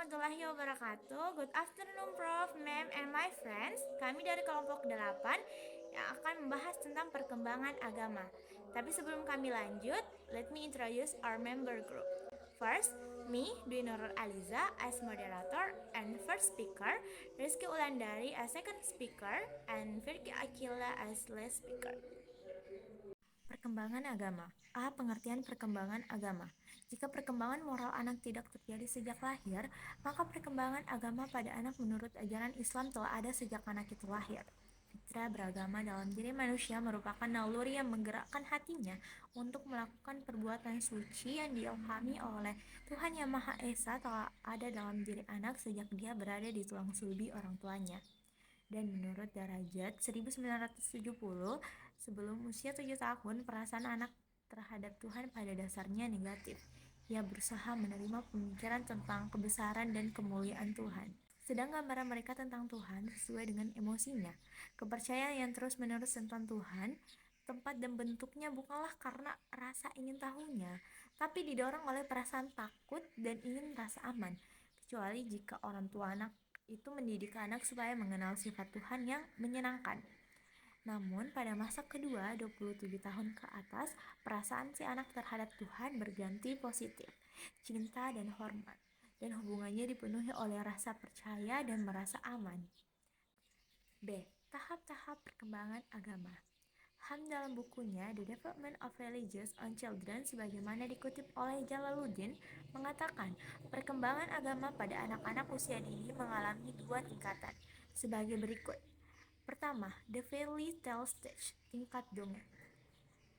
warahmatullahi wabarakatuh. Good afternoon, Prof, Ma'am, and my friends. Kami dari kelompok 8 yang akan membahas tentang perkembangan agama. Tapi sebelum kami lanjut, let me introduce our member group. First, me, Dwi Nurul Aliza as moderator and first speaker, Rizky Ulandari as second speaker, and Firki Akila as last speaker. Perkembangan agama. Pengertian perkembangan agama. Jika perkembangan moral anak tidak terjadi sejak lahir, maka perkembangan agama pada anak menurut ajaran Islam telah ada sejak anak itu lahir. Fitrah beragama dalam diri manusia merupakan naluri yang menggerakkan hatinya untuk melakukan perbuatan suci yang diilhami oleh Tuhan Yang Maha Esa telah ada dalam diri anak sejak dia berada di tulang sulbi orang tuanya. Dan menurut Darajat 1970, sebelum usia 7 tahun, perasaan anak terhadap Tuhan pada dasarnya negatif. Ia berusaha menerima pemikiran tentang kebesaran dan kemuliaan Tuhan. Sedang gambaran mereka tentang Tuhan sesuai dengan emosinya. Kepercayaan yang terus-menerus tentang Tuhan, tempat dan bentuknya bukanlah karena rasa ingin tahunya, tapi didorong oleh perasaan takut dan ingin rasa aman. Kecuali jika orang tua anak itu mendidik anak supaya mengenal sifat Tuhan yang menyenangkan. Namun pada masa kedua 27 tahun ke atas, perasaan si anak terhadap Tuhan berganti positif, cinta dan hormat, dan hubungannya dipenuhi oleh rasa percaya dan merasa aman. B. Tahap-tahap perkembangan agama. Ham dalam bukunya The Development of Religions on Children sebagaimana dikutip oleh Jalaluddin mengatakan perkembangan agama pada anak-anak usia dini mengalami 2 tingkatan sebagai berikut. Pertama, the fairy tale stage, tingkat dongeng.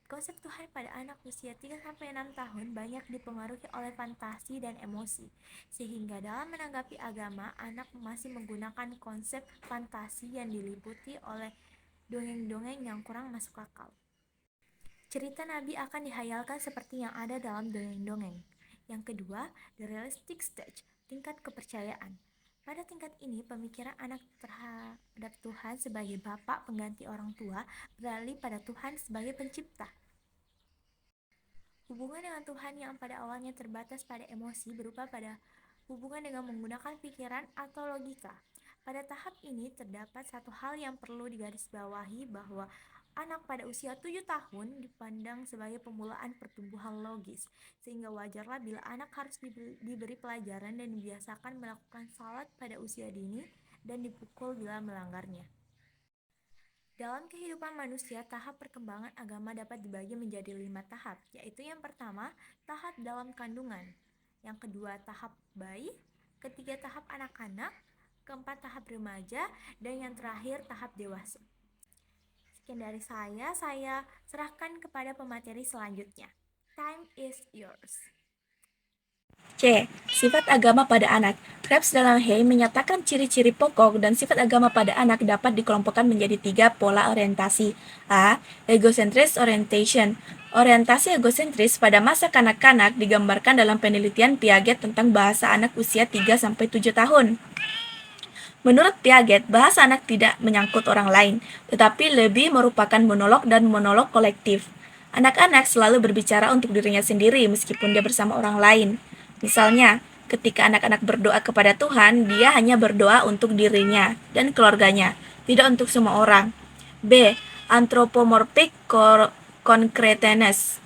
Konsep Tuhan pada anak usia 3-6 tahun banyak dipengaruhi oleh fantasi dan emosi, sehingga dalam menanggapi agama, anak masih menggunakan konsep fantasi yang diliputi oleh dongeng-dongeng yang kurang masuk akal. Cerita Nabi akan dihayalkan seperti yang ada dalam dongeng-dongeng. Yang kedua, the realistic stage, tingkat kepercayaan. Pada tingkat ini, pemikiran anak terhadap Tuhan sebagai Bapa pengganti orang tua beralih pada Tuhan sebagai pencipta. Hubungan dengan Tuhan yang pada awalnya terbatas pada emosi berubah pada hubungan dengan menggunakan pikiran atau logika. Pada tahap ini terdapat satu hal yang perlu digarisbawahi bahwa anak pada usia 7 tahun dipandang sebagai pemulaan pertumbuhan logis, sehingga wajarlah bila anak harus diberi pelajaran dan dibiasakan melakukan salat pada usia dini dan dipukul bila melanggarnya. Dalam kehidupan manusia, tahap perkembangan agama dapat dibagi menjadi 5 tahap, yaitu yang pertama, tahap dalam kandungan, yang kedua, tahap bayi, ketiga, tahap anak-anak, keempat, tahap remaja, dan yang terakhir, tahap dewasa. Sekian dari saya serahkan kepada pemateri selanjutnya. Time is yours. C. Sifat agama pada anak. Krebs dalam Hay menyatakan ciri-ciri pokok dan sifat agama pada anak dapat dikelompokkan menjadi 3 pola orientasi. A. Egocentris orientation. Orientasi egosentris pada masa kanak-kanak digambarkan dalam penelitian Piaget tentang bahasa anak usia 3-7 tahun. Menurut Piaget, bahasa anak tidak menyangkut orang lain, tetapi lebih merupakan monolog dan monolog kolektif. Anak-anak selalu berbicara untuk dirinya sendiri meskipun dia bersama orang lain. Misalnya, ketika anak-anak berdoa kepada Tuhan, dia hanya berdoa untuk dirinya dan keluarganya, tidak untuk semua orang. B. Anthropomorphic concreteness.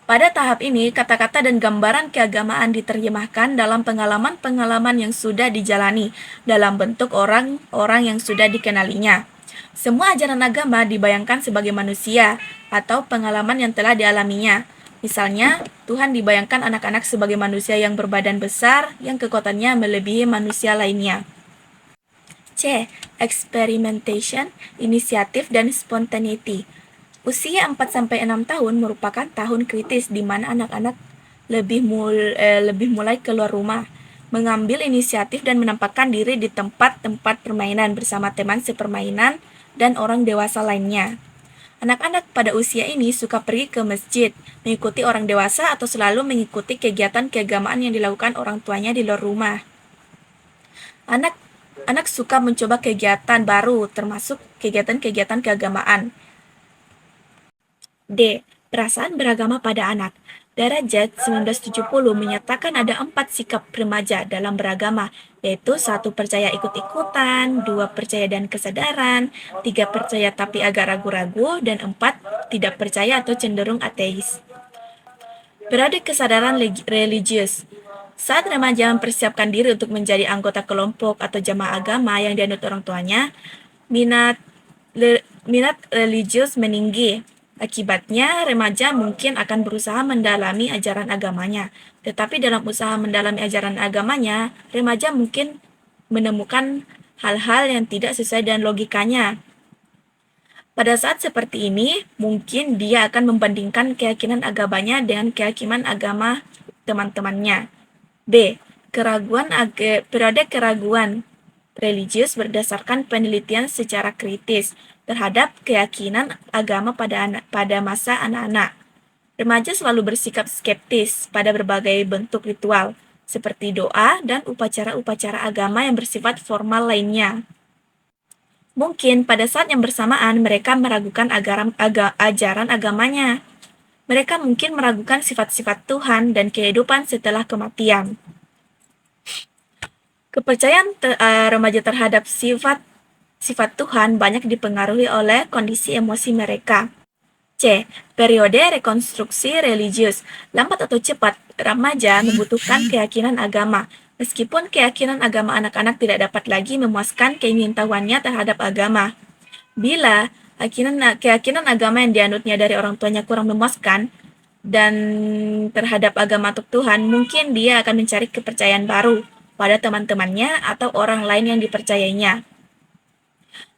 Pada tahap ini, kata-kata dan gambaran keagamaan diterjemahkan dalam pengalaman-pengalaman yang sudah dijalani dalam bentuk orang-orang yang sudah dikenalinya. Semua ajaran agama dibayangkan sebagai manusia atau pengalaman yang telah dialaminya. Misalnya, Tuhan dibayangkan anak-anak sebagai manusia yang berbadan besar yang kekuatannya melebihi manusia lainnya. C. Experimentation, inisiatif, dan spontaneity. Usia 4-6 tahun merupakan tahun kritis di mana anak-anak lebih mulai keluar rumah, mengambil inisiatif dan menampakkan diri di tempat-tempat permainan bersama teman sepermainan dan orang dewasa lainnya. Anak-anak pada usia ini suka pergi ke masjid, mengikuti orang dewasa atau selalu mengikuti kegiatan keagamaan yang dilakukan orang tuanya di luar rumah. Anak suka mencoba kegiatan baru, termasuk kegiatan-kegiatan keagamaan. D. Perasaan beragama pada anak. Darajat 1970 menyatakan ada 4 sikap remaja dalam beragama, yaitu 1 percaya ikut-ikutan, 2 percaya dan kesadaran, 3 percaya tapi agak ragu-ragu, dan 4 tidak percaya atau cenderung ateis. Periode kesadaran religius. Saat remaja mempersiapkan diri untuk menjadi anggota kelompok atau jamaah agama yang dianut orang tuanya, minat minat religius meninggi. Akibatnya, remaja mungkin akan berusaha mendalami ajaran agamanya. Tetapi dalam usaha mendalami ajaran agamanya, remaja mungkin menemukan hal-hal yang tidak sesuai dengan logikanya. Pada saat seperti ini, mungkin dia akan membandingkan keyakinan agamanya dengan keyakinan agama teman-temannya. B. Periode keraguan religius berdasarkan penelitian secara kritis terhadap keyakinan agama pada masa anak-anak. Remaja selalu bersikap skeptis pada berbagai bentuk ritual, seperti doa dan upacara-upacara agama yang bersifat formal lainnya. Mungkin pada saat yang bersamaan mereka meragukan ajaran agamanya. Mereka mungkin meragukan sifat-sifat Tuhan dan kehidupan setelah kematian. Kepercayaan remaja terhadap sifat Tuhan banyak dipengaruhi oleh kondisi emosi mereka. C. Periode rekonstruksi religius. Lambat atau cepat, remaja membutuhkan keyakinan agama. Meskipun keyakinan agama anak-anak tidak dapat lagi memuaskan keingintahuannya terhadap agama. Bila keyakinan agama yang dianutnya dari orang tuanya kurang memuaskan dan terhadap agama atau Tuhan, mungkin dia akan mencari kepercayaan baru pada teman-temannya atau orang lain yang dipercayainya.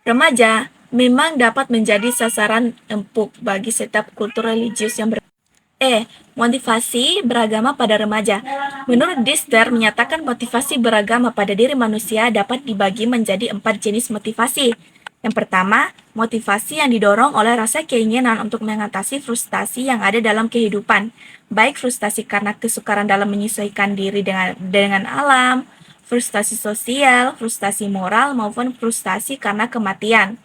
Remaja memang dapat menjadi sasaran empuk bagi setiap kultur religius yang motivasi beragama pada remaja. Menurut Dister, menyatakan motivasi beragama pada diri manusia dapat dibagi menjadi 4 jenis motivasi. Yang pertama, motivasi yang didorong oleh rasa keinginan untuk mengatasi frustasi yang ada dalam kehidupan, baik frustasi karena kesukaran dalam menyesuaikan diri dengan alam, frustasi sosial, frustasi moral, maupun frustasi karena kematian.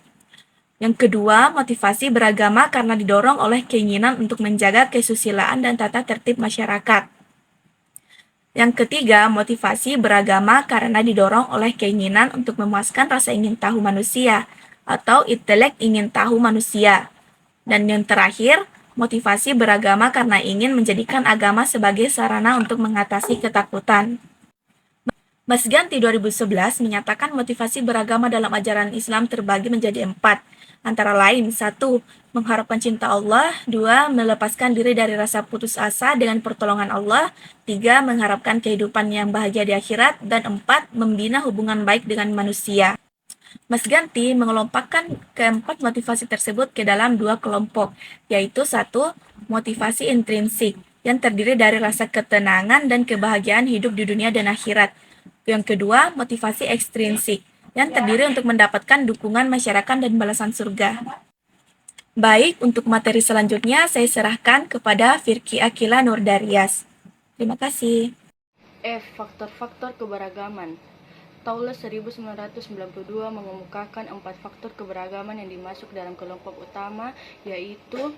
Yang kedua, motivasi beragama karena didorong oleh keinginan untuk menjaga kesusilaan dan tata tertib masyarakat. Yang ketiga, motivasi beragama karena didorong oleh keinginan untuk memuaskan rasa ingin tahu manusia atau intelek ingin tahu manusia. Dan yang terakhir, motivasi beragama karena ingin menjadikan agama sebagai sarana untuk mengatasi ketakutan. Masganti 2011 menyatakan motivasi beragama dalam ajaran Islam terbagi menjadi 4, antara lain 1. Mengharapkan cinta Allah, 2. Melepaskan diri dari rasa putus asa dengan pertolongan Allah, 3. Mengharapkan kehidupan yang bahagia di akhirat, dan 4. Membina hubungan baik dengan manusia. Masganti mengelompokkan keempat motivasi tersebut ke dalam 2 kelompok, yaitu 1. Motivasi intrinsik, yang terdiri dari rasa ketenangan dan kebahagiaan hidup di dunia dan akhirat. Yang kedua, motivasi ekstrinsik, yang terdiri untuk mendapatkan dukungan masyarakat dan balasan surga. Baik, untuk materi selanjutnya saya serahkan kepada Firki Akila Nurdarias. Terima kasih. F. Faktor-faktor keberagaman. Taules 1992 mengemukakan 4 faktor keberagaman yang dimasuk dalam kelompok utama, yaitu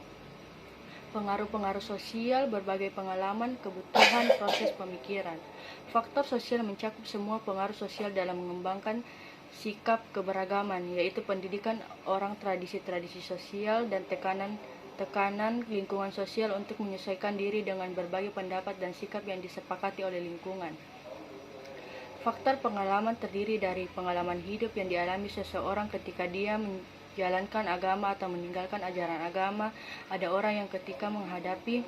pengaruh-pengaruh sosial, berbagai pengalaman, kebutuhan, proses pemikiran. Faktor sosial mencakup semua pengaruh sosial dalam mengembangkan sikap keberagaman, yaitu pendidikan orang, tradisi-tradisi sosial, dan tekanan lingkungan sosial untuk menyesuaikan diri dengan berbagai pendapat dan sikap yang disepakati oleh lingkungan. Faktor pengalaman terdiri dari pengalaman hidup yang dialami seseorang ketika dia menjalankan agama atau meninggalkan ajaran agama. Ada orang yang ketika menghadapi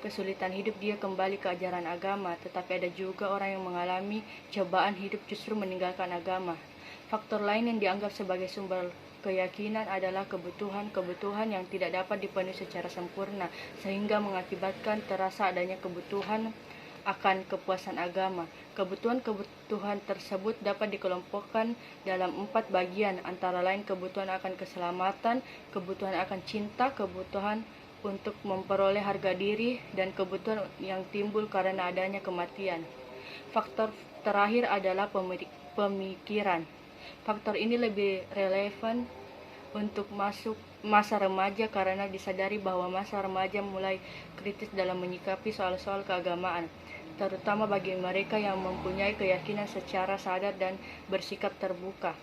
kesulitan hidup dia kembali ke ajaran agama, tetapi ada juga orang yang mengalami cobaan hidup justru meninggalkan agama. Faktor lain yang dianggap sebagai sumber keyakinan adalah kebutuhan yang tidak dapat dipenuhi secara sempurna, sehingga mengakibatkan terasa adanya kebutuhan akan kepuasan agama. Kebutuhan tersebut dapat dikelompokkan dalam 4 bagian, antara lain kebutuhan akan keselamatan, kebutuhan akan cinta, kebutuhan untuk memperoleh harga diri, dan kebutuhan yang timbul karena adanya kematian. Faktor terakhir adalah pemikiran. Faktor ini lebih relevan untuk masuk masa remaja karena disadari bahwa masa remaja mulai kritis dalam menyikapi soal-soal keagamaan, terutama bagi mereka yang mempunyai keyakinan secara sadar dan bersikap terbuka.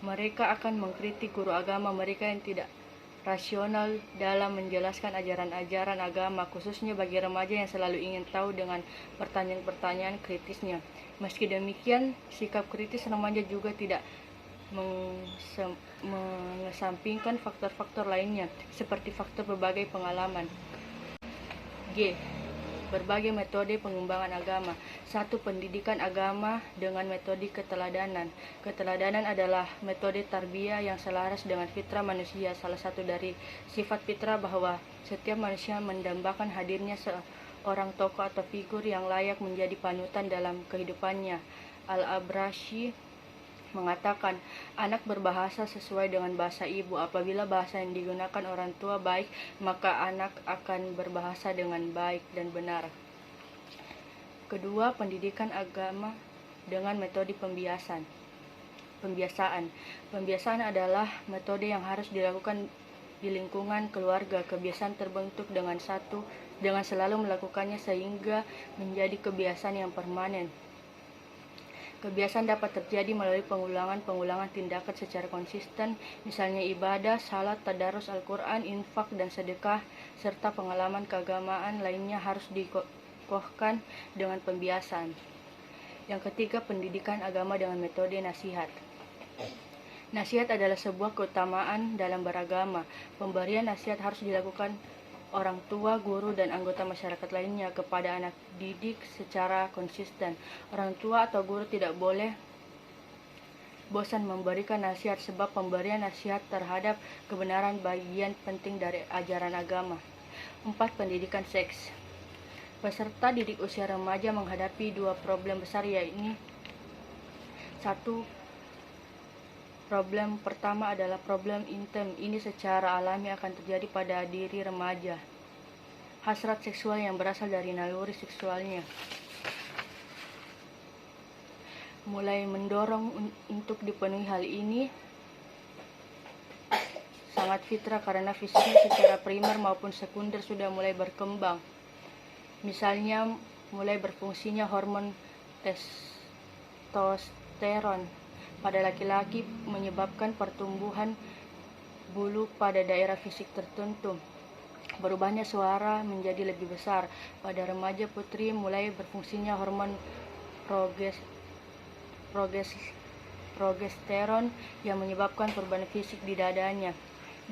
Mereka akan mengkritik guru agama mereka yang tidak rasional dalam menjelaskan ajaran-ajaran agama, khususnya bagi remaja yang selalu ingin tahu dengan pertanyaan-pertanyaan kritisnya. Meski demikian, sikap kritis remaja juga tidak mengesampingkan faktor-faktor lainnya, seperti faktor berbagai pengalaman. G. Berbagai metode pengembangan agama. 1. Pendidikan agama dengan metode keteladanan. Keteladanan adalah metode tarbiyah yang selaras dengan fitrah manusia. Salah satu dari sifat fitrah bahwa setiap manusia mendambakan hadirnya seorang tokoh atau figur yang layak menjadi panutan dalam kehidupannya. Al-Abrashi mengatakan, anak berbahasa sesuai dengan bahasa ibu. Apabila bahasa yang digunakan orang tua baik, maka anak akan berbahasa dengan baik dan benar. Kedua, pendidikan agama dengan metode pembiasaan. Pembiasaan adalah metode yang harus dilakukan di lingkungan keluarga. Kebiasaan terbentuk dengan selalu melakukannya sehingga menjadi kebiasaan yang permanen. Kebiasaan dapat terjadi melalui pengulangan tindakan secara konsisten, misalnya ibadah, salat, tadarus Al-Quran, infak, dan sedekah, serta pengalaman keagamaan lainnya harus dikokohkan dengan pembiasaan. Yang ketiga, pendidikan agama dengan metode nasihat. Nasihat adalah sebuah keutamaan dalam beragama. Pemberian nasihat harus dilakukan orang tua, guru, dan anggota masyarakat lainnya kepada anak didik secara konsisten. Orang tua atau guru tidak boleh bosan memberikan nasihat, sebab pemberian nasihat terhadap kebenaran bagian penting dari ajaran agama. 4. Pendidikan seks. Peserta didik usia remaja menghadapi dua problem besar, yaitu 1. Problem pertama adalah problem intim. Ini secara alami akan terjadi pada diri remaja. Hasrat seksual yang berasal dari naluri seksualnya mulai mendorong untuk dipenuhi. Hal ini sangat fitrah karena fisiknya secara primer maupun sekunder sudah mulai berkembang. Misalnya, mulai berfungsinya hormon testosteron pada laki-laki menyebabkan pertumbuhan bulu pada daerah fisik tertentu. Berubahnya suara menjadi lebih besar. Pada remaja putri mulai berfungsinya hormon progesteron yang menyebabkan perubahan fisik di dadanya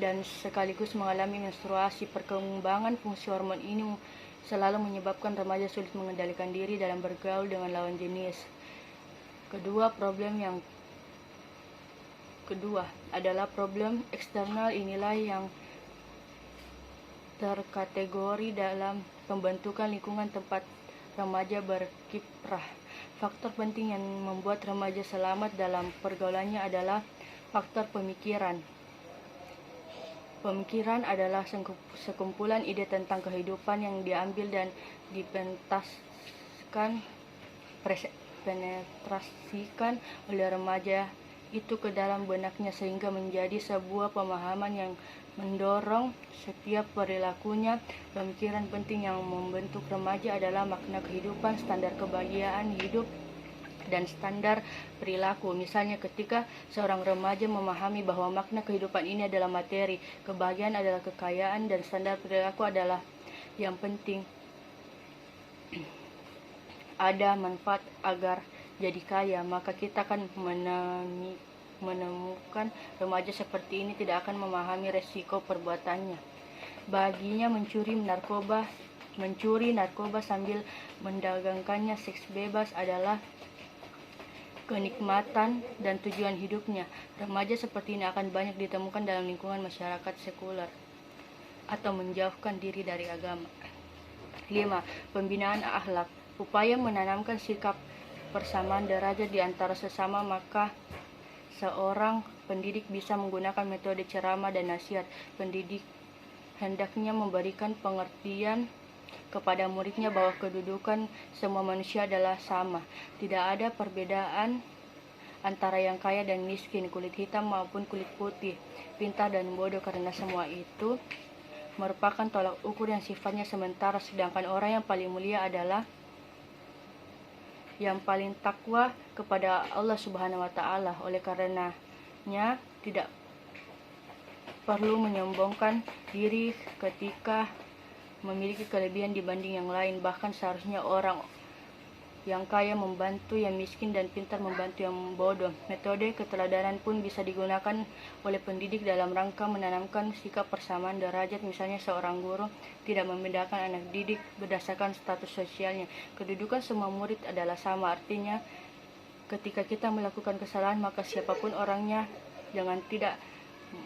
dan sekaligus mengalami menstruasi. Perkembangan fungsi hormon ini selalu menyebabkan remaja sulit mengendalikan diri dalam bergaul dengan lawan jenis. Problem kedua adalah problem eksternal. Inilah yang terkategori dalam pembentukan lingkungan tempat remaja berkiprah. Faktor penting yang membuat remaja selamat dalam pergaulannya adalah faktor pemikiran. Pemikiran adalah sekumpulan ide tentang kehidupan yang diambil dan penetrasikan oleh remaja itu ke dalam benaknya sehingga menjadi sebuah pemahaman yang mendorong setiap perilakunya. Pemikiran penting yang membentuk remaja adalah makna kehidupan, standar kebahagiaan hidup, dan standar perilaku. Misalnya, ketika seorang remaja memahami bahwa makna kehidupan ini adalah materi, kebahagiaan adalah kekayaan, dan standar perilaku adalah yang penting ada manfaat agar jadi kaya, maka kita akan menemukan remaja seperti ini tidak akan memahami resiko perbuatannya. Baginya mencuri narkoba sambil mendagangkannya, seks bebas adalah kenikmatan dan tujuan hidupnya. Remaja seperti ini akan banyak ditemukan dalam lingkungan masyarakat sekuler atau menjauhkan diri dari agama. 5. Pembinaan akhlak. Upaya menanamkan sikap persamaan derajat di antara sesama, maka seorang pendidik bisa menggunakan metode ceramah dan nasihat. Pendidik hendaknya memberikan pengertian kepada muridnya bahwa kedudukan semua manusia adalah sama. Tidak ada perbedaan antara yang kaya dan miskin, kulit hitam maupun kulit putih, pintar dan bodoh, karena semua itu merupakan tolak ukur yang sifatnya sementara, sedangkan orang yang paling mulia adalah yang paling takwa kepada Allah Subhanahu wa taala. Oleh karenanya tidak perlu menyombongkan diri ketika memiliki kelebihan dibanding yang lain. Bahkan seharusnya orang yang kaya membantu yang miskin dan pintar membantu yang bodoh. Metode keteladanan pun bisa digunakan oleh pendidik dalam rangka menanamkan sikap persamaan derajat. Misalnya seorang guru tidak membedakan anak didik berdasarkan status sosialnya. Kedudukan semua murid adalah sama, artinya ketika kita melakukan kesalahan maka siapapun orangnya jangan tidak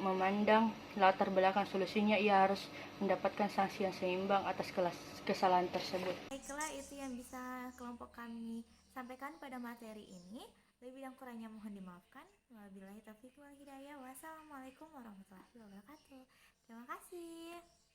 memandang latar belakang, solusinya ia harus mendapatkan sanksi yang seimbang atas kesalahan tersebut. Baiklah, itu yang bisa kelompok kami sampaikan pada materi ini. Lebih dan kurangnya mohon dimaafkan. Wabillahi taufiq wal hidayah. Wassalamualaikum warahmatullahi wabarakatuh. Terima kasih.